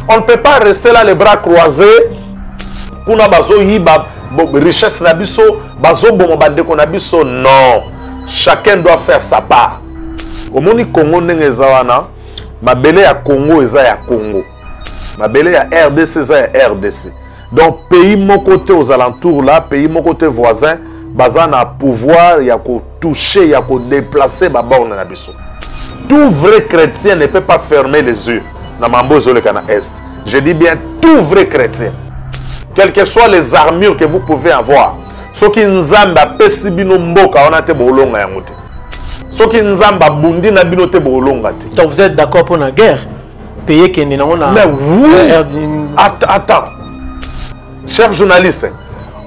On ne peut pas rester là les bras croisés pour na bazo yiba richesse na biso, bazo bomo bandeko na biso. Non, chacun doit faire sa part. Au moni Congo ndenge wana, mabele ya Congo eza ya Congo. Mabele ya RDC eza ya RDC. Donc pays mon côté aux alentours là, pays mon côté voisin, baza na pouvoir ya ko toucher, ya ko déplacer ba borne na biso. Tout vrai chrétien ne peut pas fermer les yeux na mambo zoleka na est. Je dis bien tout vrai chrétien. Quelles que soient les armures que vous pouvez avoir. Soki nzamba pesi bino mboka wana te bolonga yango te. Soki nzamba bundi na bino te bolonga te. Donc vous êtes d'accord pour la guerre? Payer qui n'est pas. Mais oui. Attends. Chers journalistes,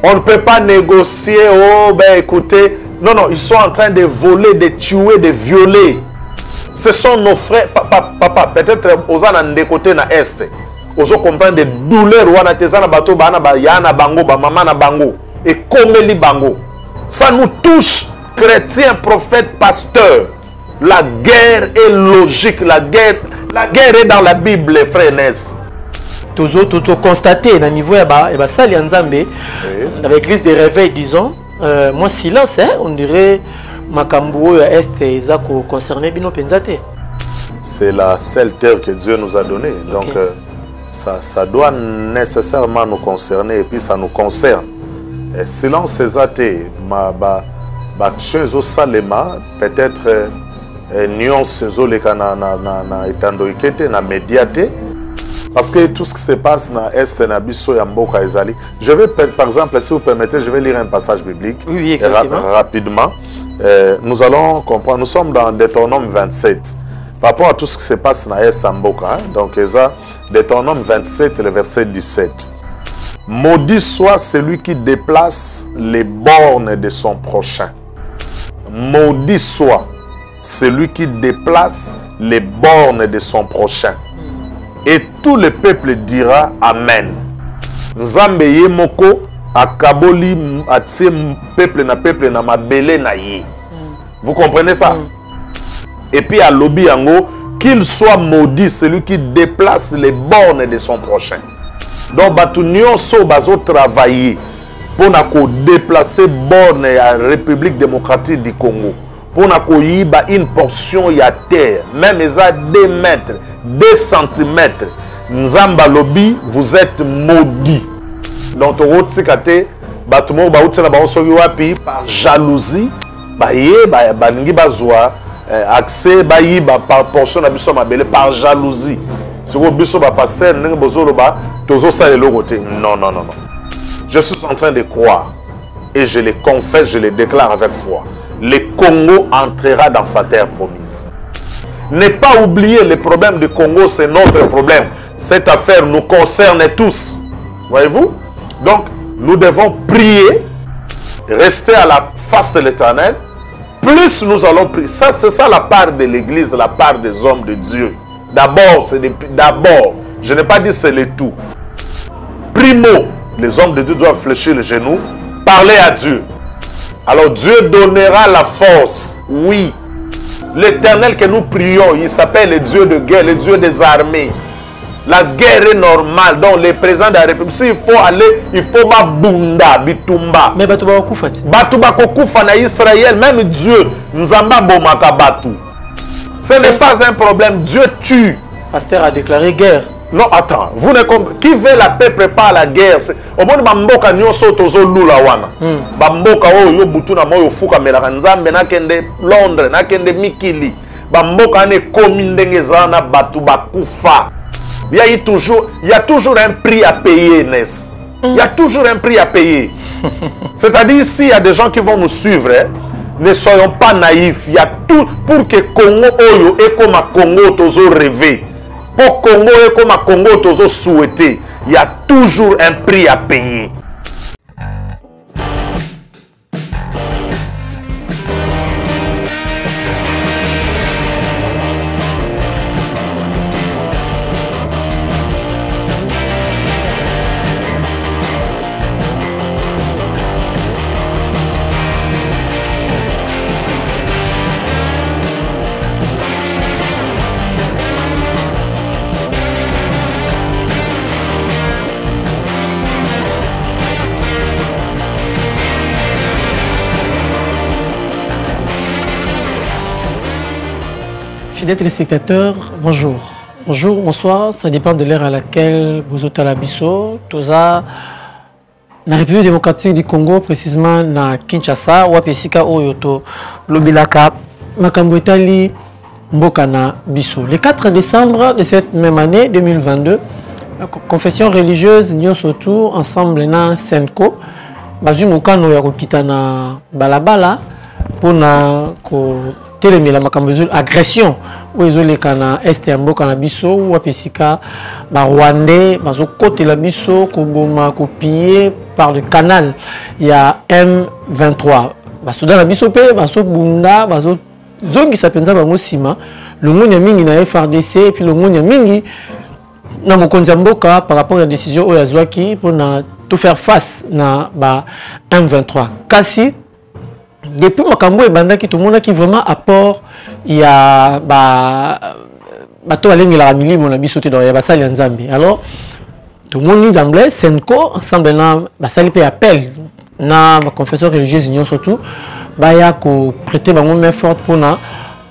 on ne peut pas négocier. Oh ben écoutez, non, ils sont en train de voler, de tuer, de violer. Ce sont nos frères. Papa, peut-être aux années côté na est. Aux comprendre des douleurs ou anatezana bato bana ba yana bango ba mama na bango et komeli bango. Ça nous touche, chrétiens, prophètes, pasteurs. La guerre est logique, la guerre est dans la Bible, frères Ness. Tout constaté au niveau de Sali Nzambe, dans l'église des réveils, disons, moi silence, hein, on dirait Makambo Est et Zako concerné Bino Penzate. C'est la seule terre que Dieu nous a donnée. Okay. Donc ça doit nécessairement nous concerner et puis ça nous concerne. Et silence c'est athée, chose au salema peut-être nuance zoleka na etandoikete na médiaté. Parce que tout ce qui se passe dans l'Est et dans Bisso Yamboka Ezali, je vais, par exemple, si vous permettez, je vais lire un passage biblique. Oui, exactement. Rapidement. Nous allons comprendre, nous sommes dans Deutéronome 27. Par rapport à tout ce qui se passe dans l'Est Yamboka, hein, donc Deutéronome 27, le verset 17. Maudit soit celui qui déplace les bornes de son prochain. Maudit soit celui qui déplace les bornes de son prochain. Et tout le peuple dira Amen. Nzambe ye moko akaboli atie peuple na mabele na ye. Vous comprenez ça? Et puis à lobi yango qu'il soit maudit celui qui déplace les bornes de son prochain. Donc batu nyonso bazo travailler pour na ko déplacer borne ya République démocratique du Congo. Pour na ko yiba une portion ya terre, même eza 2 mètres. 2 centimètres. Nzamba lobi, vous êtes maudits. Donc, par jalousie, accès par portion par jalousie. Si vous passer, non. Je suis en train de croire et je le confesse, je le déclare avec foi. Le Congo entrera dans sa terre promise. Ne pas oublier les problèmes du Congo, c'est notre problème. Cette affaire nous concerne tous. Voyez-vous? Donc, nous devons prier, rester à la face de l'Éternel. Plus nous allons prier. Ça, c'est ça la part de l'Église, la part des hommes de Dieu. D'abord, je n'ai pas dit c'est le tout. Primo, les hommes de Dieu doivent fléchir les genoux, parler à Dieu. Alors Dieu donnera la force, oui. L'Éternel que nous prions, il s'appelle le Dieu de guerre, le Dieu des armées. La guerre est normale, donc les présidents de la République, s'il faut aller, il faut Bunda, Bitumba. Mais Batouba Koufat. Batouba Koufat na Israël, même Dieu, Nzamba Bomaka Batou. Ce n'est pas un problème, Dieu tue. Pasteur a déclaré guerre. Non, attends, vous ne comprenez. Qui veut la paix prépare la guerre. Au moins, Bamboka Nyoso Tozo Lula Wana. Bamboka Oyo Butuna Moyo Fuka Melakanzambe Nakende Londres, Nakende Mikili. Bamboka ne Komindengezana Batouba Koufa. Il y a toujours un prix à payer, Ness. Il y a toujours un prix à payer. C'est-à-dire, s'il y a des gens qui vont nous suivre, hein, ne soyons pas naïfs. Il y a tout pour que Congo Oyo et comme Congo Tozo rêver. Pour Congo et comme Congo Tozo souhaiter, il y a toujours un prix à payer. fidèles téléspectateurs, bonjour. Bonjour, bonsoir, ça dépend de l'heure à laquelle vous êtes à la Bisso. Toza, la République démocratique du Congo, précisément na Kinshasa, ou à Pesika Oyoto, Lobilaka, Makambo Itali, Mbokana Bisso. Le 4 décembre de cette même année, 2022, la confession religieuse, nous surtout ensemble na Senko, Bazu Mokano Yakokita na Balabala, pour na ko télémila makambo agression où ils ont les cana est en boka na biso ou apesika ba rwandais bazo côté la biso ko boma ko pillé par le canal il y a M23 baso dans la biso pe baso bunda baso zongi sapenza bango sima le ngonya mingi na FRDC et puis le ngonya mingi na mokonza mboka par rapport à la décision oyazwaki pour na tout faire face na ba M23 kasi depuis makambo et banda qui tout le monde qui vraiment apport il y a bato alengi la mili mon abi sauté dans ya basali nzambe alors tout le monde d'emblée Senko ensemble na basali pe appel na confesseur religieuse union surtout ya ko prêter bango main forte pour na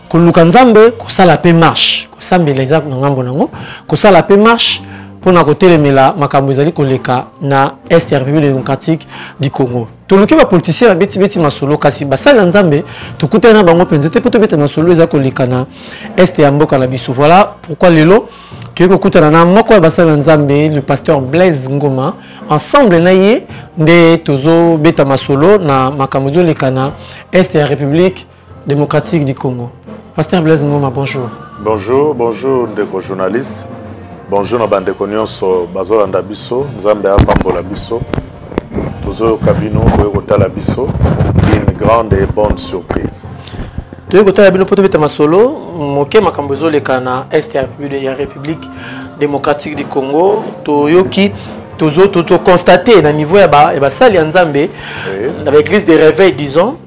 ko luka nzambe ko sala pe marche ko sambela exact ngambo nango ko sala pe marche pour na côté les mela makambo ezali koleka na est République démocratique du Congo. Tout le qui va politicien na beti masolo kasi basala nzambe to kutana bango penzete poto beta masolo eza koleka na est ya mboka na biso. Voilà pourquoi lelo tu ko kutana na moko basala nzambe le pasteur Blaise Ngoma ensemble na ye nde tozo beta masolo na makambo zo leka na est ya République démocratique du Congo. Pasteur Blaise Ngoma, bonjour. Bonjour, bonjour ndeko journaliste. Bonjour na bande konyoso bazolanda biso nzambe apambola biso tozo kabino kotala biso une grande et bonne surprise. Toyo kotala bino poto beta masolo moke makambo ezoleka na est ya République démocratique du Congo toyoki tozo constater na niveau ya ba sali ya nzambe dans l'église des réveils disons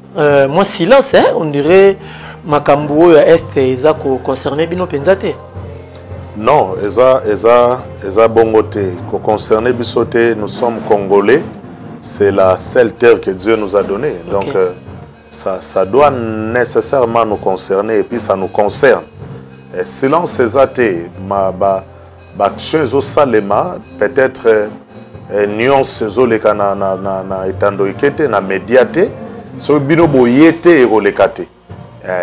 moi silence hein, on dirait makambo ya est eza ko concerner bino penzate. Non, Eza Bongote, concerné Bissoté, nous sommes Congolais, c'est la seule terre que Dieu nous a donnée. Okay. Donc, ça doit nécessairement nous concerner et puis ça nous concerne. Silence Ezate, Salema, peut-être nuance Zoleka na etandoikete, na médiaté, so bino boyete et rolekate.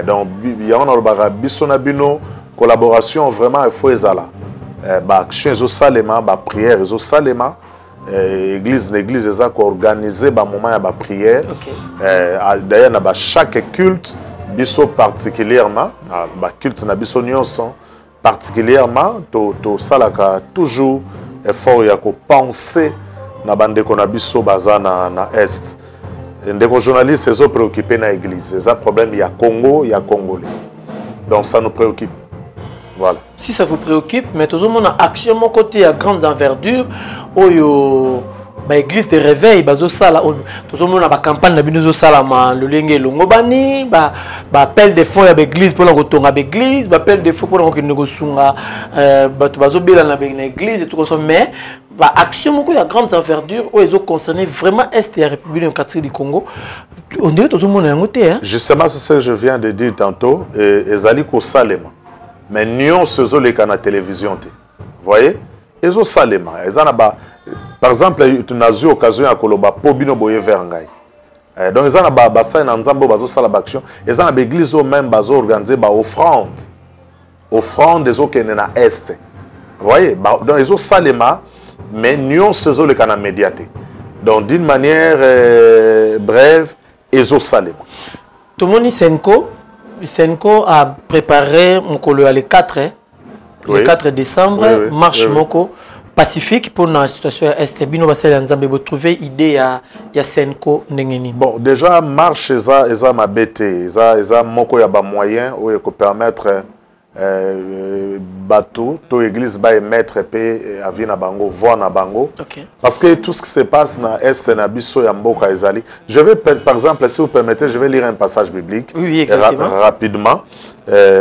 Donc, il y a un bisona bino. Collaboration vraiment il faut ezala action ezo salema ba prière ezo salema l'église eza ko organiser ba moment ya ba prière d'ailleurs na ba chaque culte biso particulièrement ba culte na biso nyonso particulièrement to salaka toujours effort ya ko penser na bandeko na biso baza na est ndeko journaliste ezo préoccupé na église eza problème ya Congo ya Congolais donc ça nous préoccupe. Voilà. Si ça vous préoccupe, mais tout le monde a action mon côté à grande envergure, oyo ba église de réveil, bazo sala, tout le monde a ba campagne na binozo sala ma le lenge longobani, ba appel de fonds à l'église pour la retonga l'église, ba appel de fonds pour la que negosunga bazo bela na l'église et tout ça, mais ba action mon côté à grande envergure, oyo concerné vraiment est la République démocratique du Congo. On dirait tout le monde a ngoté hein. Justement c'est ce que je viens de dire tantôt et ezali ko salema. Mais nous sommes les canaux télévision. Vous voyez? Ils ont salema. Par exemple, tu as eu l'occasion de Koloba Pobino Boye Verngay. Donc, ils ont bassin en Zambo bazo sala action. Ils ont l'église même bazo organisé offrande. Offrande des autres na est. Vous voyez? Donc, ils ont salema, mais nous sommes les canaux médiatés. Donc, d'une manière brève, ils ont salema. Tout le monde Senko. Senko a préparé mon le 4, le 4 décembre, marche moko pacifique pour la situation est. Bino basel nzambe bo trouver idée ya Senko ndengeni. Bon, déjà marche eza mabete, eza moko ya ba moyen ou ko permettre bateau, to église ba émettre pe avina bango, voir na bango. Okay. Parce que tout ce qui se passe na est na biso ya mboka ezali. Je vais par exemple, si vous permettez, je vais lire un passage biblique. Oui, exactement. Rapidement.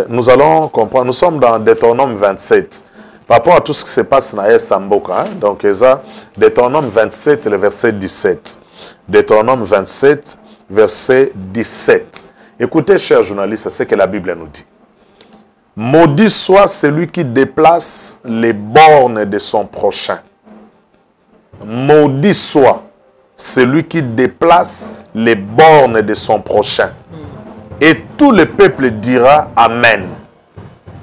Nous allons comprendre, nous sommes dans Deutéronome 27. Par rapport à tout ce qui se passe na est mboka, hein? Donc Deutéronome 27 le verset 17. Deutéronome 27 verset 17. Écoutez chers journalistes, c'est ce que la Bible nous dit. Maudit soit celui qui déplace les bornes de son prochain. Maudit soit celui qui déplace les bornes de son prochain. Et tout le peuple dira Amen.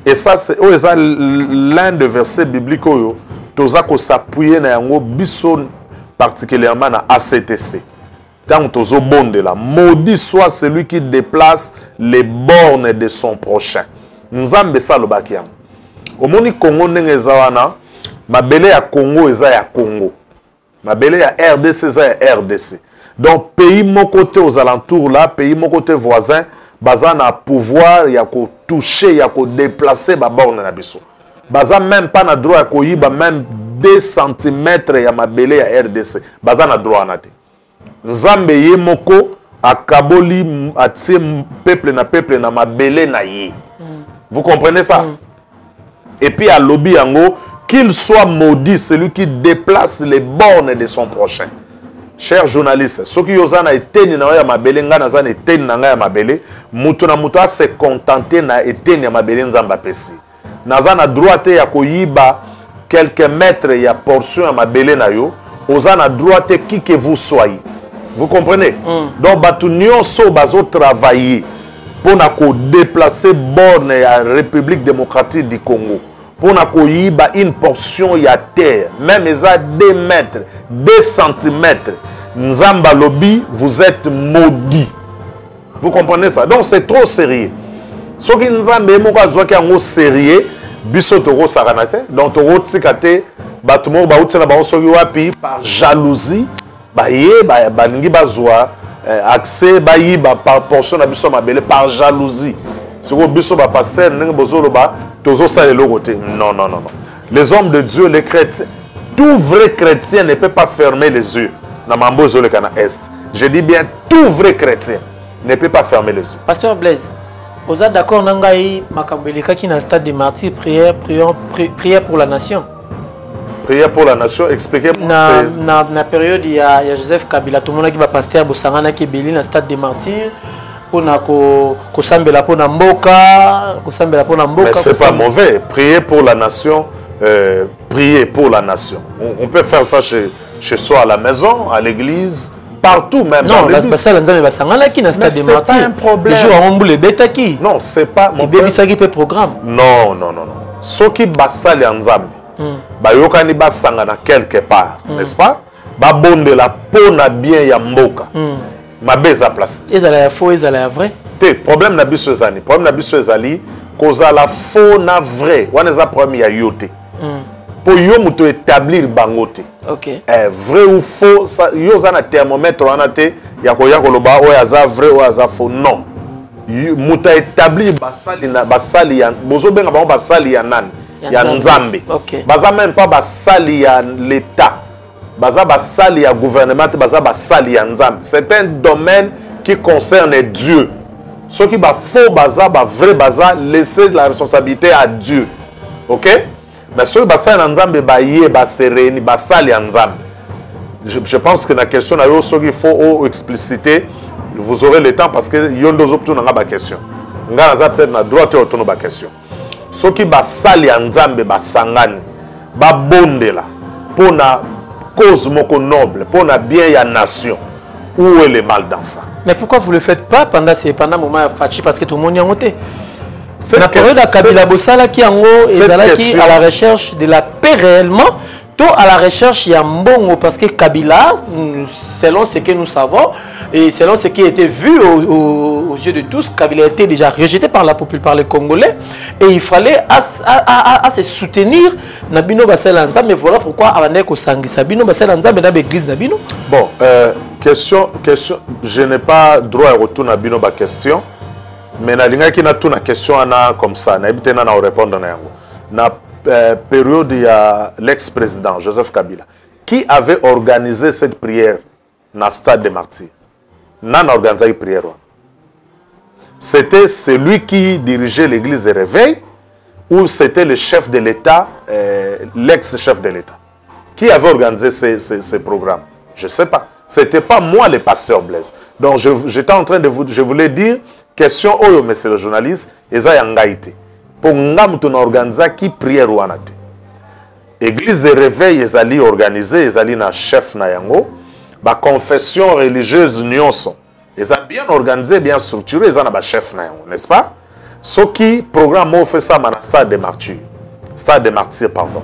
Et ça, c'est l'un des versets bibliques où toza ko s'appuyer na yango biso particulièrement na ACTC. Tant tozo bonde là, maudit soit celui qui déplace les bornes de son prochain. Nzambe sa lobaki yango. Omoni Congo ndenge eza wana, mabele ya Congo eza ya Congo. Mabele ya RDC eza ya RDC. Donc pays mon côté aux alentours là, pays mon côté voisin, baza na pouvoir ya ko toucher, ya ko déplacer ba borne na biso. Baza même pas na droit ya ko yiba même 2 cm ya mabele ya RDC. Baza na droit na te. Nzambe ye moko akaboli atie peuple na mabele na ye. Vous comprenez ça? Et puis à lobby yango, qu'il soit maudit celui qui déplace les bornes de son prochain. Chers journalistes, ceux qui osent na eteni na ya mabele nga na zana eteni na nga ya mabele, mutu na mutu se contenter na eteni ya mabele nzamba pesi. Na zana droite ya koyiba quelques mètres ya portion ya mabele na yo, osana droite qui que vous soyez. Vous comprenez? Donc batu nyonso bazo travailler pour na déplacer borne ya République démocratique du Congo. Pour na koyiba une portion ya terre, même eza 2 mètres, 2 centimètres. Nzamba lobi, vous êtes maudits. Vous comprenez ça? Donc c'est trop sérieux. Ce qui nzambe moko azwaki yango sérieux, biso toko sakanate, donc toko tikate batumo ba utsela ba soki wapi par jalousie, ba ye ba ningi bazwa accès ba yiba par portion na biso mabele par jalousie. Si vous biso ba passer ndenge bozolo ba tozo sale le côté. Non. Les hommes de Dieu, les chrétiens, tout vrai chrétien ne peut pas fermer les yeux. Na mambo zolo kana est. Je dis bien tout vrai chrétien ne peut pas fermer les yeux. Pasteur Blaise, vous êtes d'accord nangai makambelika ki na stade de martyr, prière pour la nation. Prière pour la nation, expliquez-moi. Na période il y a Joseph Kabila, tout le monde qui va pasteur Bosangana qui béli na stade de martyr. Mais c'est pas mauvais. Prier pour la nation, prier pour la nation. On peut faire ça chez soi à la maison, à l'église, partout même. Non, c'est pas un problème. Non, c'est pas mon programme. Non. Ce qui basali ensemble, bayokani basangana quelque part, n'est-ce pas? Ba bonde la pona bien ya mboka. Ma base à place. Ils allaient à faux, ils allaient à vrai. Le problème n'a biso ezali. Problème n'a biso ezali. Cause à la faux na vrai. On est à premier à yote. Pour yo muto établir bangote. Ok. Vrai ou faux, ça yo zana thermomètre on a te yako loba o yaza vrai o yaza faux. Non. Muto établir basali ya bozo benga ba basali ya nan. Ya nzambe. Ok. Baza même pas basali ya l'état. Baza basali ya gouvernement, baza basali ya nzambe. C'est un domaine qui concerne Dieu. Ce qui va faux baza, ba vrai baza, laisser la responsabilité à Dieu. Ok? Mais ce qui basali ya nzambe ba yé ba sereni basali ya nzambe. Je pense que la question na yo ce qu'il faut expliciter, vous aurez le temps parce que yondo zoptu na ba question. Nga na peut-être na droit to na ba question. Ce qui basali ya nzambe basangani, ba bondela pour na cause moko noble pour la bien la nation. Où est le mal dans ça? Mais pourquoi vous ne le faites pas pendant le moment Fachi? Parce que tout le monde y a monté. La période de Kabila Bossala qui est à la recherche de la paix réellement, tout à la recherche il y a Mbongo parce que Kabila, selon ce que nous savons et selon ce qui a été vu aux yeux de tous, Kabila a été déjà rejeté par la population, par les Congolais, et il fallait à se soutenir Nabino Basselanza. Mais voilà pourquoi Avaneko Sangisa Bino Basselanza mais dans l'église Nabino. Bon, question, je n'ai pas droit à retourner à Bino ba question, mais na linga qui na tout na question ana comme ça, na habité na répondre na yango. Na période il y a l'ex-président Joseph Kabila qui avait organisé cette prière dans le stade de martyrs. N'a organisé une prière. C'était celui qui dirigeait l'église de réveil ou c'était le chef de l'État, l'ex-chef de l'État, qui avait organisé ces programmes. Je ne sais pas. Ce n'était pas moi le pasteur Blaise. Donc j'étais en train de je voulais dire, question, oh monsieur le journaliste, Eza Yangaïté. pour ngam ton organiser qui prière ou anate. Église de réveil ezali organisée, ezali na chef na yango, ba confession religieuse nyonso. Ezali bien organisé, bien structuré, ezana ba chef na yango, n'est-ce pas? Ce qui programme on fait ça dans stade de martyrs. Stade de martyrs, pardon.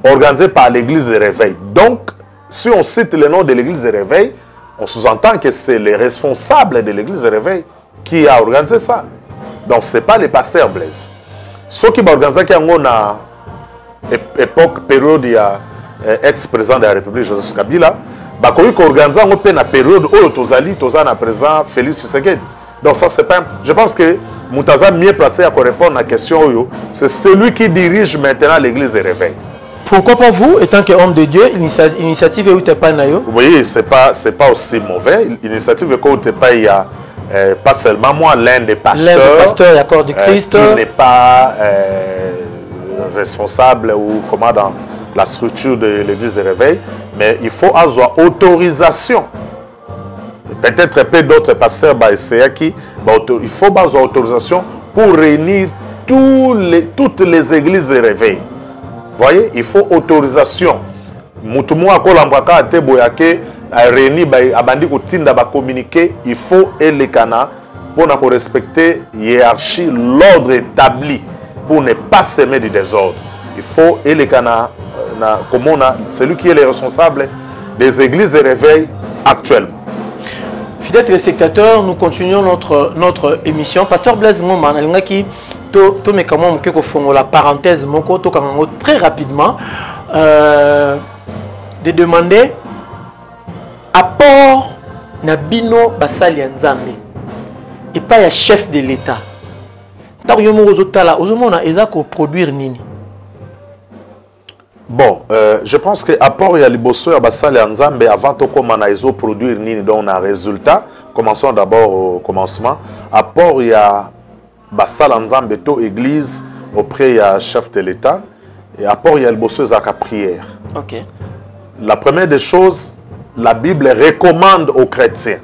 Organisé par l'église de réveil. Donc, si on cite le nom de l'église de réveil, on sous-entend que c'est les responsables de l'église de réveil qui a organisé ça. Donc, ce n'est pas les pasteurs Blaise. Ceux qui ont organisé ça, époque, période, il y a ex-président de la République, Joseph Kabila, qui ont organisé une période où Tozali, Tozana président Félix Tshisekedi. Donc ça, c'est pas... Je pense que Moutaza mieux placé à répondre à la question, c'est celui qui dirige maintenant l'église de réveil. Pourquoi pas vous, étant qu'homme de Dieu, l'initiative est où tu pas nayo? Oui, c'est pas aussi mauvais. L'initiative est où tu pas, il y a pas seulement moi, l'un des pasteurs. L'un des pasteurs, d'accord, du Christ. Qui n'est pas responsable ou comment dans la structure de l'église de réveil, mais il faut avoir autorisation. Peut-être peu d'autres pasteurs il faut avoir autorisation pour réunir toutes les églises de réveil. Vous voyez, il faut autorisation. Mutumu akolambaka ateboyake réunir abandi kotinda ba communiquer, il faut elekana pour respecter hiérarchie, l'ordre établi pour ne pas semer du désordre. Il faut elekana comme on a celui qui est le responsable des églises de réveil actuellement. Fidèles téléspectateurs, nous continuons notre émission. Pasteur Blaise Ngoma, tout mais comment on fait la parenthèse très rapidement de demander apport Nabino Basali Nzambe et pas le chef de l'État. Tant yomo ozotala ozomona ezako produire nini. Bon, je pense que apport ya liboso ya Basali Nzambe avant to komana ezo produire nini donc un résultat. Commençons d'abord au commencement. Apport ya Basali Nzambe to église auprès ya chef de l'État et apport ya liboso ezaka prière. OK. La première des choses, la Bible recommande aux chrétiens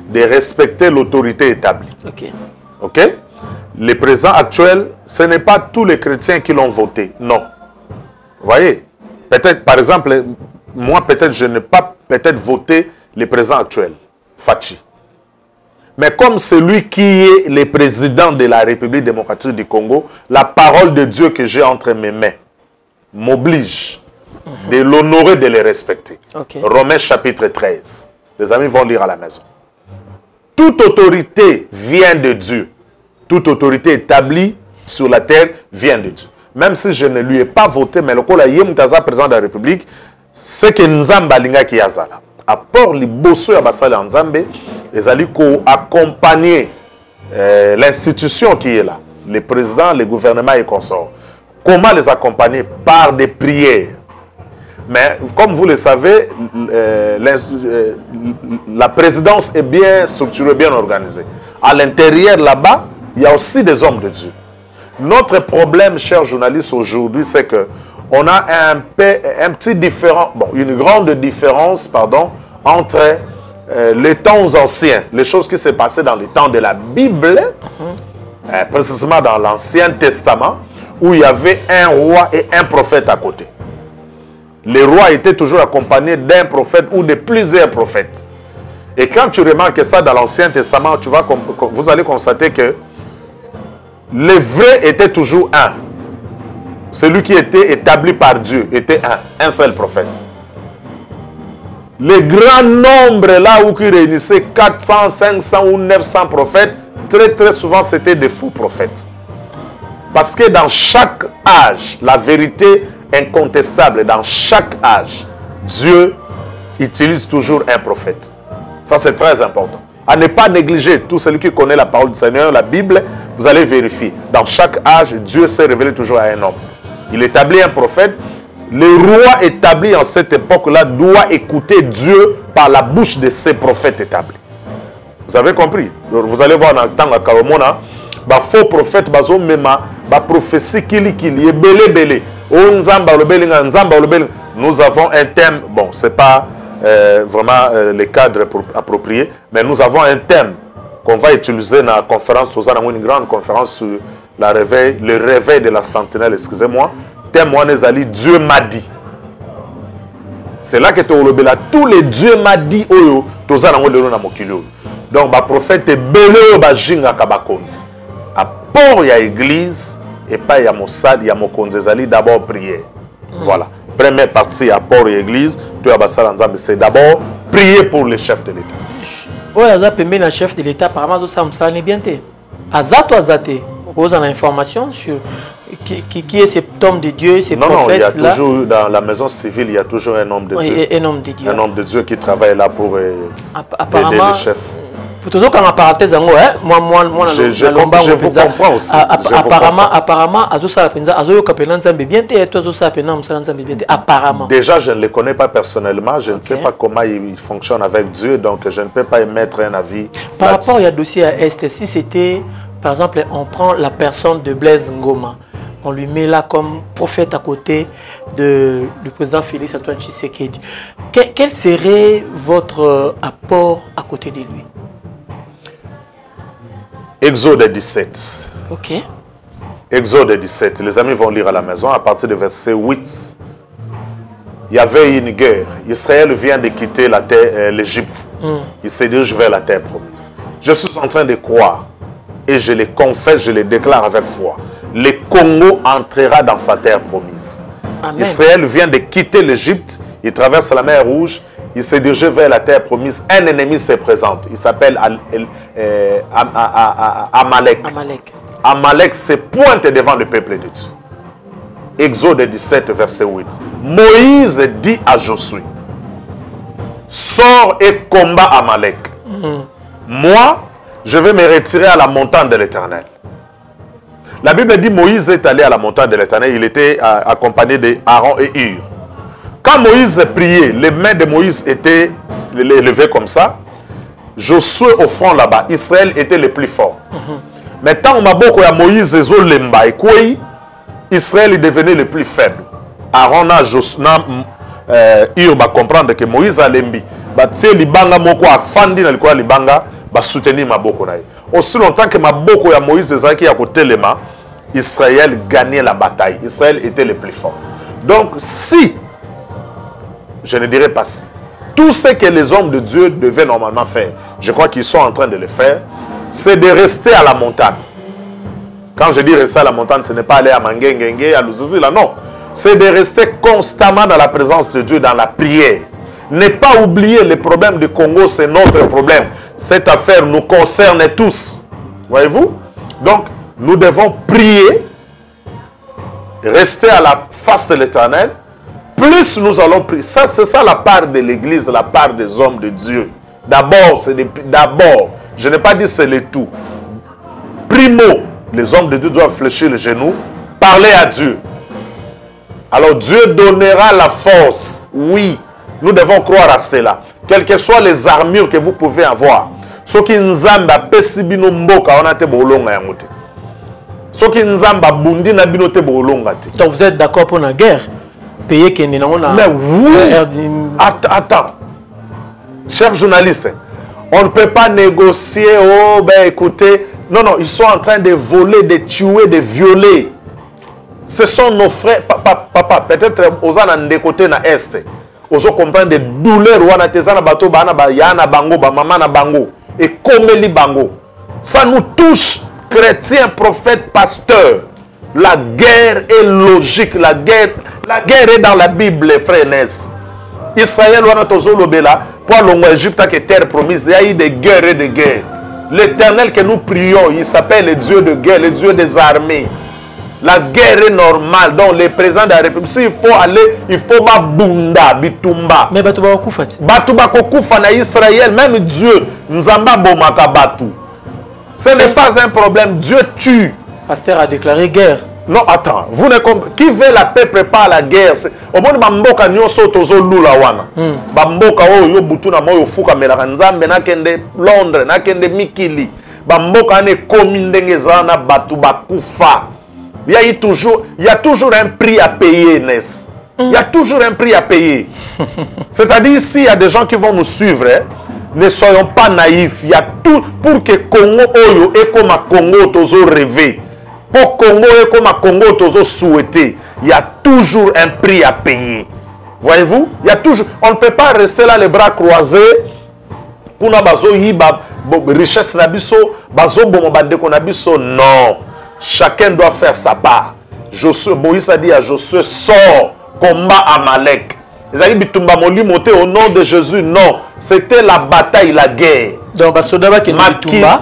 de respecter l'autorité établie. OK. OK? Les présidents actuels, ce n'est pas tous les chrétiens qui l'ont voté. Non. Vous voyez? Peut-être, par exemple, moi, peut-être, je n'ai pas peut-être voté le président actuel, Fachi. Mais comme celui qui est le président de la République démocratique du Congo, la parole de Dieu que j'ai entre mes mains m'oblige de l'honorer, de le respecter. Okay. Romains chapitre 13. Les amis vont lire à la maison. Toute autorité vient de Dieu. Toute autorité établie sur la terre vient de Dieu. Même si je ne lui ai pas voté, mais le Kola Yemutaza, président de la République, c'est que Nzamba Linga qui yazala. Apport li bosso ya basali Nzambe, les aliko accompagner l'institution qui est là, les présidents, les gouvernements et consorts. Comment les accompagner? Par des prières. Mais comme vous le savez, la présidence est bien structurée, bien organisée. À l'intérieur là-bas, il y a aussi des hommes de Dieu. Notre problème, chers journalistes, aujourd'hui, c'est que on a un petit différent, bon, une grande différence, pardon, entre les temps anciens, les choses qui s'est passées dans les temps de la Bible, précisément dans l'Ancien Testament, où il y avait un roi et un prophète à côté. Les rois étaient toujours accompagnés d'un prophète ou de plusieurs prophètes. Et quand tu remarques ça dans l'Ancien Testament, vous allez constater que le vrai était toujours un. Celui qui était établi par Dieu était un seul prophète. Le grand nombre là où il réunissait 400, 500 ou 900 prophètes, très souvent c'était des faux prophètes. Parce que dans chaque âge, la vérité incontestable, dans chaque âge, Dieu utilise toujours un prophète. Ça c'est très important. À ne pas négliger, tout celui qui connaît la parole du Seigneur, la Bible, vous allez vérifier. Dans chaque âge, Dieu s'est révélé toujours à un homme. Il établit un prophète. Le roi établi en cette époque-là doit écouter Dieu par la bouche de ses prophètes établis. Vous avez compris? Vous allez voir dans le temps à Karomona, faux prophète, prophétie belé. Nous avons un thème, bon, c'est pas vraiment les cadres appropriés, mais nous avons un thème qu'on va utiliser dans la conférence, une grande conférence sur le réveil de la sentinelle, excusez-moi, témoin ezali, Dieu m'a dit. C'est là que tu as tous les dieux m'a dit, oyo, toza nango lelo na mokili oyo. Donc, le prophète est belé ba jinga kabakonzi. À port ya église, et pas ya mosad, ya mokonzi ezali d'abord prier. Voilà. Première partie à port et église, c'est d'abord prier pour le chef de l'État. Oui, le chef de l'État, apparemment, ça me bien. Azato Azate, vous avez l'information sur qui est cet homme de Dieu, ces prophètes là. Non, il y a toujours, dans la maison civile, il y a toujours un homme de Dieu. Un homme de Dieu. Un homme de Dieu qui travaille là pour aider le chef. Pour toujours comme parenthèse, moi, je vous comprends aussi. Apparemment, apparemment. Déjà, je ne le connais pas personnellement. Je ne sais pas comment il fonctionne avec Dieu, donc je ne peux pas émettre un avis. Par rapport au dossier à Est, si c'était, par exemple, on prend la personne de Blaise Ngoma, on lui met là comme prophète à côté du président Félix Antoine Tshisekedi. Quel serait votre apport à côté de lui? Exode 17. Ok. Exode 17. Les amis vont lire à la maison à partir du verset 8. Il y avait une guerre. Israël vient de quitter la terre, l'Égypte. Il se dirige vers la terre promise. Je suis en train de croire et je le confesse, je le déclare avec foi. Le Congo entrera dans sa terre promise. Amen. Israël vient de quitter l'Égypte. Il traverse la mer Rouge. Il s'est dirigé vers la terre promise. Un ennemi se présente. Il s'appelle Amalek. Amalek se pointe devant le peuple de Dieu. Exode 17, verset 8. Moïse dit à Josué, sors et combat Amalek. Moi, je vais me retirer à la montagne de l'Éternel. La Bible dit Moïse est allé à la montagne de l'Éternel. Il était accompagné d'Aaron et Hur. Quand Moïse priait, les mains de Moïse étaient levées comme ça. Josué au front là-bas, Israël était le plus fort. Mais tant que Moïse et Israël devenait le plus faible. Aaron Hur va comprendre que Moïse a lembi. Libanga moko afandi na likola libanga ba soutenir maboko na. Aussi longtemps que maboko ya Moïse ezaki ya kotelema, Israël gagnait la bataille. Israël était le plus fort. Donc si je ne dirais pas si. Tout ce que les hommes de Dieu devaient normalement faire, je crois qu'ils sont en train de le faire, c'est de rester à la montagne. Quand je dis rester à la montagne, ce n'est pas aller à Mangengenge, à Luzizi, là, non. C'est de rester constamment dans la présence de Dieu, dans la prière. Ne pas oublier les problèmes du Congo, c'est notre problème. Cette affaire nous concerne tous. Voyez-vous? Donc, nous devons prier, rester à la face de l'Éternel. Plus nous allons prier. Ça, c'est ça la part de l'Église, la part des hommes de Dieu. D'abord, je n'ai pas dit c'est le tout. Primo, les hommes de Dieu doivent fléchir les genoux, parler à Dieu. Alors Dieu donnera la force. Oui, nous devons croire à cela. Quelles que soient les armures que vous pouvez avoir. Ce qui nous a pesibino mboka, on a été bolonga yamote. Ce qui nous a bundi na binote bolonga te. Donc vous êtes d'accord pour la guerre? Payer qui n'est pas. Mais oui. Attends. Chers journalistes, on ne peut pas négocier. Oh, ben écoutez. Non, ils sont en train de voler, de tuer, de violer. Ce sont nos frères. Papa, peut-être aux des côtés na est. Aux comprendre des douleurs ou na bateau bana ba yana bango ba mama na bango et komeli bango. Ça nous touche, chrétiens, prophètes, pasteurs. La guerre est logique. La guerre est dans la Bible, frères Ness. Israël wana tozolo bela pour l'ongo Égypte qui est terre promise. Il y a eu des guerres et des guerres. L'Éternel que nous prions, il s'appelle le Dieu de guerre, le Dieu des armées. La guerre est normale. Donc, les présidents de la République, s'il faut aller, il faut pas bunda, bitumba. Mais Batouba Koufat. Batouba Koufat na Israël, même Dieu, Nzamba Bomaka Batou. Ce n'est pas un problème. Dieu tue. Pasteur a déclaré guerre. Non, attends. Vous ne comprenez. Qui veut la paix prépare la guerre. Au moins, Bamboka Nyoso Tozo Lula Wana. Bamboka Oyo Butuna Moyo Fuka Melakanzambe Nakende Londres, Nakende Mikili. Bamboka ne Komindengezana Batouba Koufa. Il y a toujours un prix à payer, Ness. Il y a toujours un prix à payer. C'est-à-dire, s'il y a des gens qui vont nous suivre, ne soyons pas naïfs. Il y a tout pour que Congo Oyo et comme Congo Tozo rêver. Pour Congo et comme à Congo, tous souhaité, il y a toujours un prix à payer. Voyez-vous? Il y a toujours. On ne peut pas rester là les bras croisés. Kuna bazo yiba richesse nabiso, bazo bomo bandeko nabiso. Non. Chacun doit faire sa part. Josué, Moïse a dit à Josué, sors, combat Amalek. Ils ont dit bitumba moli monter au nom de Jésus. Non. C'était la bataille, la guerre. Donc,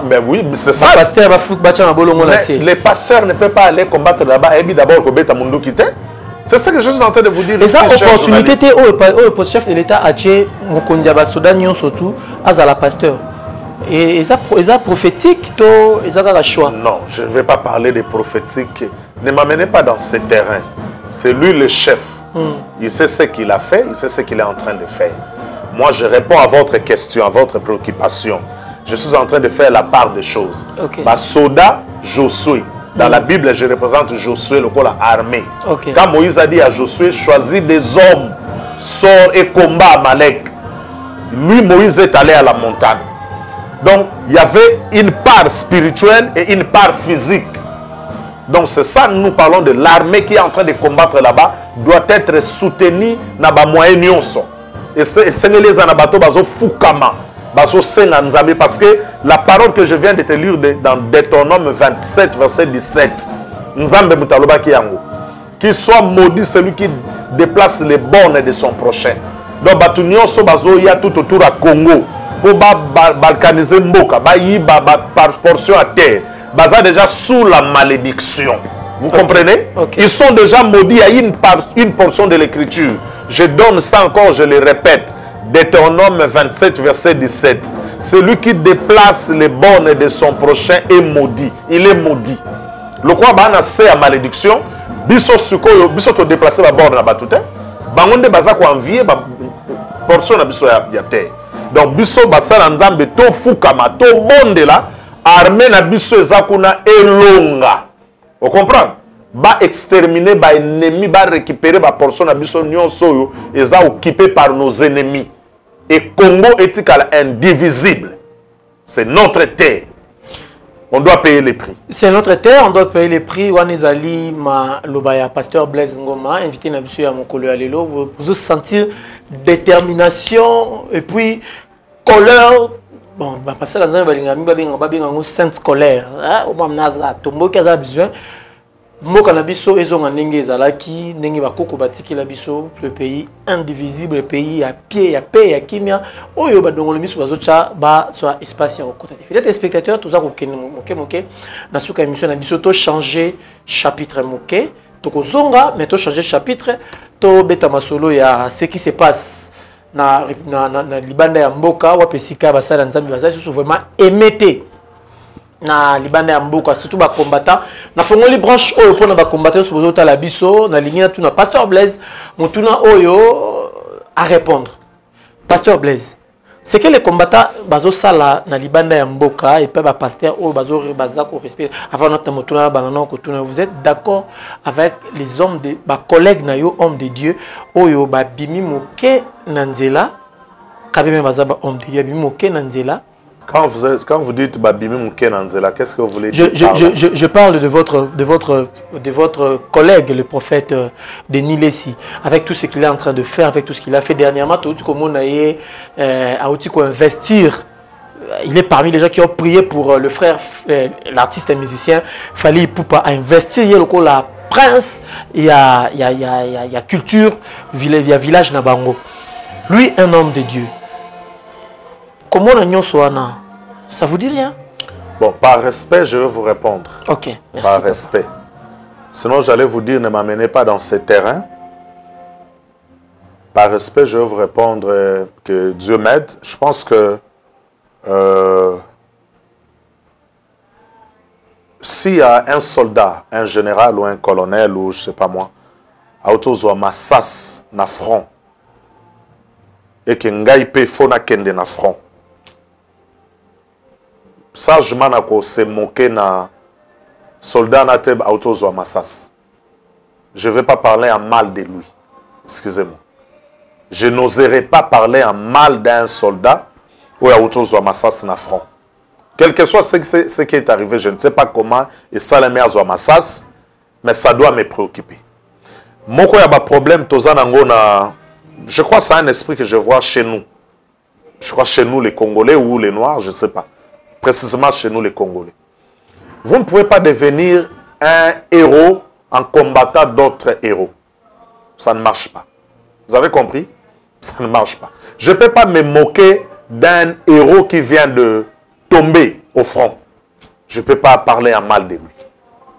mais oui, c'est ça. Les pasteurs ne peuvent pas aller combattre là-bas. Et puis d'abord, c'est ça que je suis en train de vous dire. Et ça, opportunité, le chef de l'État a tué Mokondiaba Sodan, surtout, à la pasteur. Et ça prophétique, ils ont choix. Non, je ne vais pas parler des prophétiques. Ne m'amenez pas dans ces terrains. C'est lui le chef. Il sait ce qu'il a fait, il sait ce qu'il est en train de faire. Moi, je réponds à votre question, à votre préoccupation. Je suis en train de faire la part des choses. Okay. Soda, Josué. Dans la Bible, je représente Josué, le corps armé. Okay. Quand Moïse a dit à Josué, choisis des hommes, sors et combat Amalek. Lui, Moïse est allé à la montagne. Donc, il y avait une part spirituelle et une part physique. Donc, c'est ça, nous parlons de l'armée qui est en train de combattre là-bas, doit être soutenue dans les moyens. Et c'est les anabato bazo fukama bazo senga nzambe, parce que la parole que je viens de te lire dans Deutéronome 27 verset 17, nzambe mutaloba ki yango, qu'il soit maudit celui qui déplace les bornes de son prochain. Donc batu nyonso bazo ya tout autour à Congo pour balkaniser mboka ba yiba par portion à terre, baza déjà sous la malédiction. Vous comprenez? Okay. Ils sont déjà maudits à une portion de l'écriture. Je donne ça encore, je le répète. Deutéronome 27, verset 17. Celui qui déplace les bornes de son prochain est maudit. Il est maudit. Le quoi bana c'est à malédiction. Biso suko biso to déplacer la borne na batute. Bangonde baza ko envier ba portion na biso ya terre. Donc biso basala nzambe to fukama to bonde là armée na biso ezakuna elonga. Vous comprenez? Va exterminer, va ennemi, va récupérer la portion de la et ça occupé par nos ennemis. Et Congo est indivisible. C'est notre terre. On doit payer les prix. C'est notre terre, on doit payer les prix. Wanezali ma lobaya pasteur Blaise Ngoma invité na biso ya mokolo alelo, vous sentir détermination et puis colère. Bon, parce que dans un balinga sainte colère, au moins naza tombo kaza besoin. Mo kanabiso ezonga ndenge ezalaki ndenge bakoko batiki la biso, le pays indivisible, le pays à pied, à paix, à kimia oyo badongolo miso bazocha ba soit espace en côté. Fidèles spectateurs, tout ça moke na suka émission na biso to changer chapitre moke, to kozonga mais to changer chapitre, to beta masolo ya ce qui se passe na libanda ya mboka wa pesika basala nzambi basala surtout vraiment émetté na libanda ya mboka, surtout ba combattant na fongoli branche oyo pona ba combattant sur bozota la biso na lingina tuna pasteur Blaise mutuna oyo à répondre. Pasteur Blaise, c'est que les combattants bazo sala na libanda ya mboka et pas ba pasteur oyo bazo bazako respect avant notre mutuna banana ko tuna, vous êtes d'accord avec les hommes de ba collègues na yo hommes de Dieu oyo ba bimi moke nanzela kabeme bazaba homme de Dieu bimi moke nanzela. Quand vous dites Babimi Moukenanzela, qu'est-ce que vous voulez dire? Je parle de votre collègue, le prophète Denis Lessi, avec tout ce qu'il est en train de faire, avec tout ce qu'il a fait dernièrement, tout comme on a investir. Il est parmi les gens qui ont prié pour le frère, l'artiste et musicien Fali Ipupa, à investir. Il y a la prince, il y a culture, il y a village Nabango. Lui, un homme de Dieu. Comment on a soana? Ça vous dit rien? Bon, par respect, je vais vous répondre. Ok, merci. Par respect. Sinon, j'allais vous dire, ne m'amenez pas dans ces terrains. Par respect, je vais vous répondre que Dieu m'aide. Je pense que s'il y a un soldat, un général ou un colonel ou je ne sais pas moi, à autour ma sas na front et que ngai pe fona kende na front. Sagement nako se moquer na soldat na teb autour massas. Je ne vais pas parler en mal de lui. Excusez-moi. Je n'oserais pas parler en mal d'un soldat ou autour massas na front. Quel que soit ce qui est arrivé, je ne sais pas comment, et ça les meilleurs massas, mais ça doit me préoccuper. Moko y a un problème, je crois que c'est un esprit que je vois chez nous. Je crois chez nous les Congolais ou les Noirs, je ne sais pas. Précisément chez nous les Congolais. Vous ne pouvez pas devenir un héros en combattant d'autres héros. Ça ne marche pas. Vous avez compris? Ça ne marche pas. Je ne peux pas me moquer d'un héros qui vient de tomber au front. Je ne peux pas parler en mal de lui.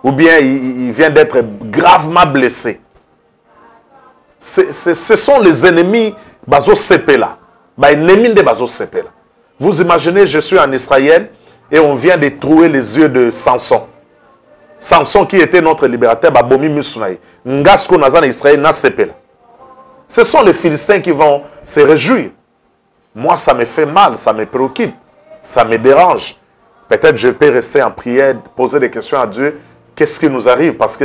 Ou bien il vient d'être gravement blessé. Ce sont les ennemis Bazo Sepela. Vous imaginez, je suis en Israël et on vient de trouer les yeux de Samson. Samson qui était notre libérateur, Babomi Misunaï. Ngasko Nazan Israël na Sepela. Ce sont les Philistins qui vont se réjouir. Moi, ça me fait mal, ça me préoccupe, ça me dérange. Peut-être je peux rester en prière, poser des questions à Dieu. Qu'est-ce qui nous arrive? Parce que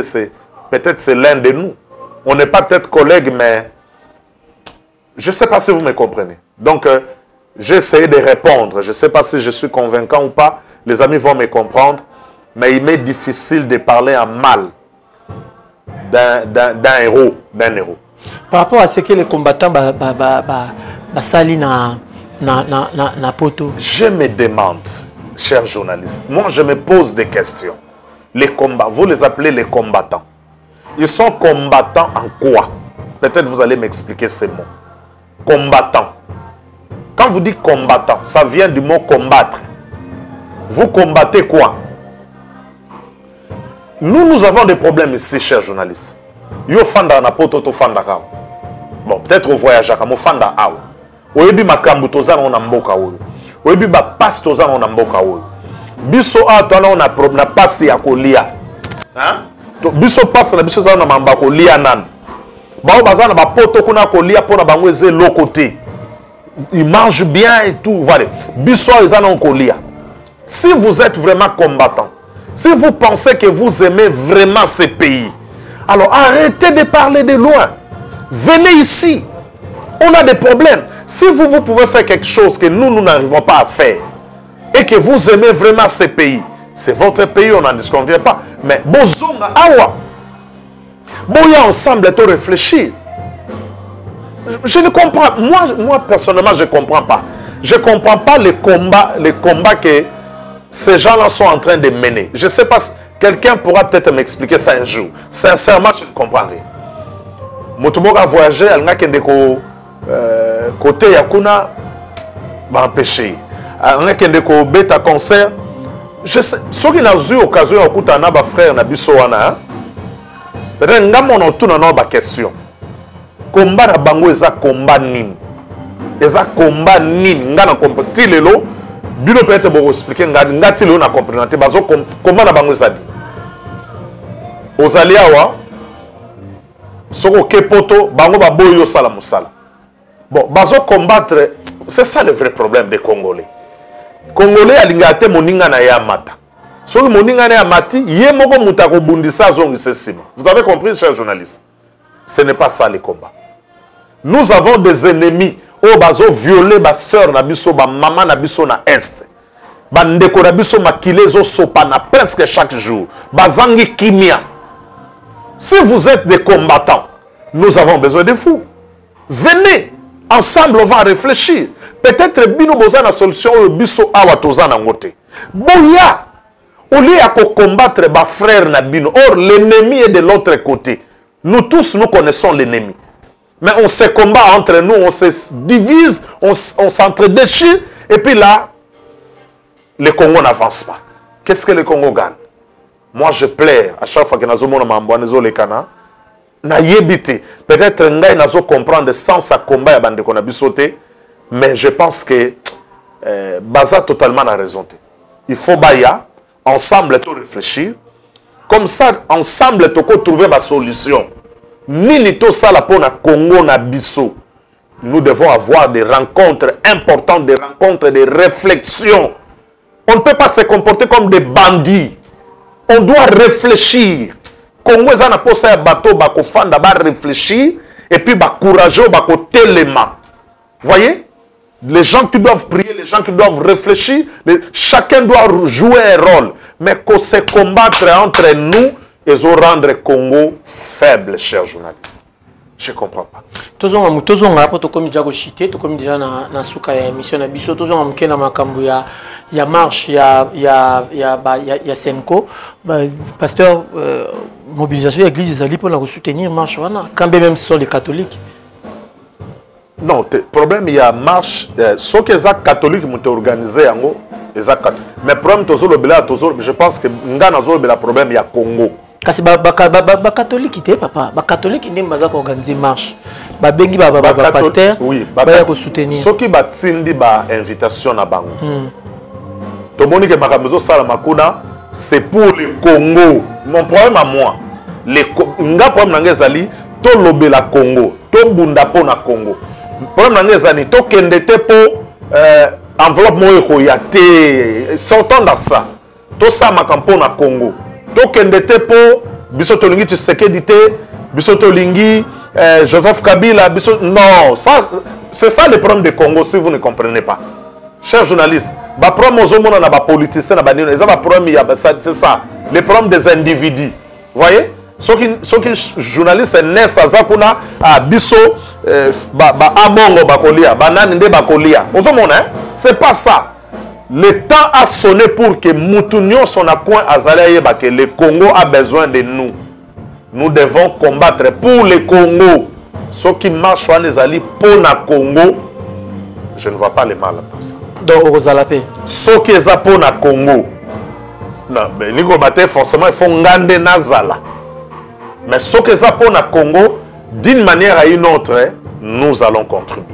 peut-être c'est l'un de nous. On n'est pas peut-être collègues, mais je ne sais pas si vous me comprenez. Donc, j'ai essayé de répondre. Je ne sais pas si je suis convaincant ou pas. Les amis vont me comprendre. Mais il m'est difficile de parler en mal d'un héros. Par rapport à ce que les combattants sali na poto. Je me demande, chers journalistes, moi je me pose des questions. Les combats, vous les appelez les combattants. Ils sont combattants en quoi? Peut-être vous allez m'expliquer ces mots. Combattant. Quand vous dites combattant, ça vient du mot combattre. Vous combattez quoi? Nous avons des problèmes ici, chers journalistes. Yo fanda na poto to fanda ka. Bon, peut-être au voyage à mo fanda awa. Oyebi makambu toza na mboka oyo. Oyebi ba passe toza na mboka oyo. Biso atona on a problème na passe ya kolia. Hein? To biso passe na biso za na mamba kolia nan. Bao bazana ba poto kuna kolia pona bango eze lokoté. Ils mangent bien et tout, voilà. Biso ezana kolia. Si vous êtes vraiment combattant, si vous pensez que vous aimez vraiment ce pays, alors arrêtez de parler de loin. Venez ici. On a des problèmes. Si vous pouvez faire quelque chose que nous n'arrivons pas à faire et que vous aimez vraiment ce pays, c'est votre pays, on n'en disconvient pas. Mais bozonga awa. Boya ensemble et réfléchir. Je ne comprends. Moi personnellement, je ne comprends pas. Je ne comprends pas les combats que ces gens-là sont en train de mener. Je ne sais pas, quelqu'un pourra peut-être m'expliquer ça un jour. Sincèrement, je ne comprends rien. Motumoka a voyagé, elle n'a qu'un côté Yakuna, va empêcher. Elle n'a qu'un bêta concert. Je sais, ceux qui n'ont eu l'occasion d'écouter un frère Nabisoana, peut-être que nous tout dans nos questions. Combat na bango eza combat nin. Eza combat nin. Nga na compétit lelo. Bino peut-être vous expliquer ngati lelo na comprendre te bazo combat na bango eza di. Ozali awa soko kepoto bango ba boyo sala musala. Bon, bazo combattre, c'est ça le vrai problème des Congolais. Congolais alingate moninga na ya mata. Soki moninga na ya mati, ye moko mutako bundisa zongi sesima. Vous avez compris, chers journalistes? Ce n'est pas ça les combats. Nous avons des ennemis. Oh, bazo violer ma soeur na biso, ma maman na biso na est. Bandeko na biso makilezo sopana presque chaque jour. Bazangi kimia. Si vous êtes des combattants, nous avons besoin de vous. Venez, ensemble on va réfléchir. Peut-être bino boza na solution au biso awa toza na ngote. Boya, au lieu de combattre ba frère na bino, or l'ennemi est de l'autre côté. Nous tous nous connaissons l'ennemi. Mais on se combat entre nous, on se divise, on s'entre-déchire, et puis là, le Congo n'avance pas. Qu'est-ce que le Congo gagne? Moi, je plaire à chaque fois que nous avons les Kana, na yebite. Peut-être que nous avons comprendre le sens à combat et bande qu'on a sauté, mais je pense que Baza totalement a raison. Il faut baya ensemble tout réfléchir. Comme ça, ensemble tout trouver ma solution. Nini to sala pona Congo na biso. Nous devons avoir des rencontres importantes, des rencontres, des réflexions. On ne peut pas se comporter comme des bandits. On doit réfléchir. Congo est un poste à bateau, bako fanda, ba réfléchir, et puis ba courageux, bako téléma. Voyez? les gens qui doivent prier, les gens qui doivent réfléchir, chacun doit jouer un rôle. Mais qu'on se combattre entre nous, ils vont rendre le Congo faible, chers journalistes. Je ne comprends pas. Tozonga après to komi déjà chité, to komi déjà na suka ya émission na biso, tozonga mkena makambo ya marche ya Senko, pasteur mobilisation de l'église ezali pour la soutenir marche wana, quand même ce sont les catholiques. Non, le problème il y a marche, ce que les catholiques ont organisé mais le problème je pense que le problème il y a Congo. Kasi catholique ité papa, catholique ndé baza ko organiser marche. Ba bengi pasteur, ba ya ko soutenir. Ce qui batindi ba invitation na bango. To moni que makambo sala makuna, c'est pour le Congo. Mon problème à moi, nga problème nanga ezali to lobela Congo, to bunda po na Congo. Problème nanga ezali to kende te po enveloppe moyo ko ya te. Sortons dans ça. To sa makampo na Congo. Tokende te po biso tolingi Tshisekedi te biso tolingi Joseph Kabila biso non ça c'est ça le problème de Congo si vous ne comprenez pas chers journalistes ba problème ozomona na ba politiciens na ba nino eza ba problème ya c'est ça le problème des individus voyez ceux qui journalistes nest azakuna a biso ba amongo bakolia banani nde bakolia ozomona c'est pas ça. Le temps a sonné pour que Moutounion son coin Azalaye que le Congo a besoin de nous. Nous devons combattre pour le Congo. Ceux qui marchent en Ezali pour le Congo, je ne vois pas le mal dans ça. Donc, Rosalapé. Ceux qui sont pour le Congo, non, mais les forcément, il faut gagner Nazala. Mais ceux qui sont pour le Congo, d'une manière à une autre, nous allons contribuer.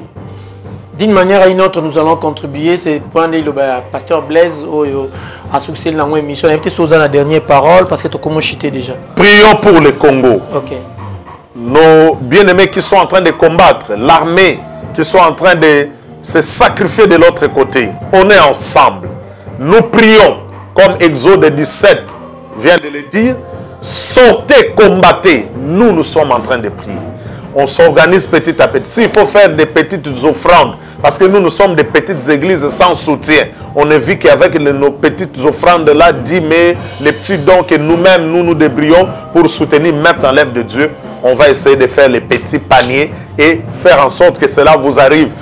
D'une manière à une autre, nous allons contribuer. C'est pour le pasteur Blaise a succès dans l'émission. Il y a peut-être la dernière parole parce que tu as commencé déjà. Prions pour le Congo. Ok. Nos bien-aimés qui sont en train de combattre, l'armée qui sont en train de se sacrifier de l'autre côté. On est ensemble. Nous prions, comme Exode 17 vient de le dire, sortez, combattez. Nous sommes en train de prier. On s'organise petit à petit. S'il faut faire des petites offrandes, parce que nous sommes des petites églises sans soutien. On a vu qu'avec nos petites offrandes-là, 10 mais les petits dons que nous-mêmes, nous débrouillons pour soutenir, mettre dans l'œuvre de Dieu, on va essayer de faire les petits paniers et faire en sorte que cela vous arrive.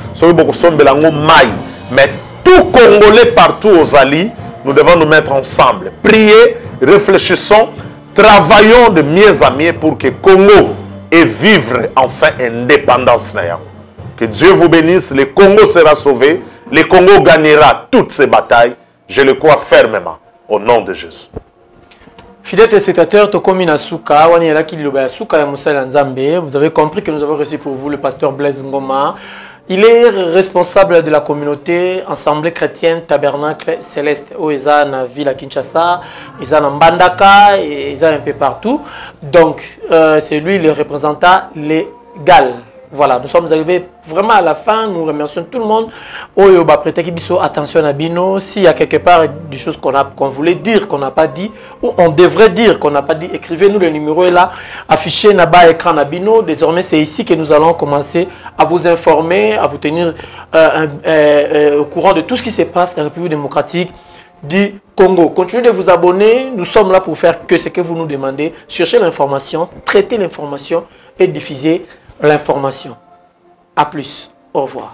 Mais tout Congolais partout aux alliés, nous devons nous mettre ensemble. Prier, réfléchissons, travaillons de mieux en mieux pour que Congo et vivre enfin indépendance. Que Dieu vous bénisse, le Congo sera sauvé, le Congo gagnera toutes ces batailles, je le crois fermement, au nom de Jésus. Fidèles téléspectateurs, vous avez compris que nous avons reçu pour vous le pasteur Blaise Ngoma. Il est responsable de la communauté Assemblée chrétienne Tabernacle Céleste. Où ils sont dans la ville à Kinshasa, ils sont en Mbandaka, ils sont un peu partout. Donc, c'est lui le représentant légal. Voilà, nous sommes arrivés vraiment à la fin. Nous remercions tout le monde. Attention à Bino. S'il y a quelque part des choses qu'on voulait dire, qu'on n'a pas dit, ou on devrait dire qu'on n'a pas dit, écrivez-nous, le numéro est là, affiché là-bas, écran à Bino. Désormais, c'est ici que nous allons commencer à vous informer, à vous tenir au courant de tout ce qui se passe dans la République démocratique du Congo. Continuez de vous abonner. Nous sommes là pour faire que ce que vous nous demandez. Cherchez l'information, traitez l'information et diffusez l'information. A plus. Au revoir.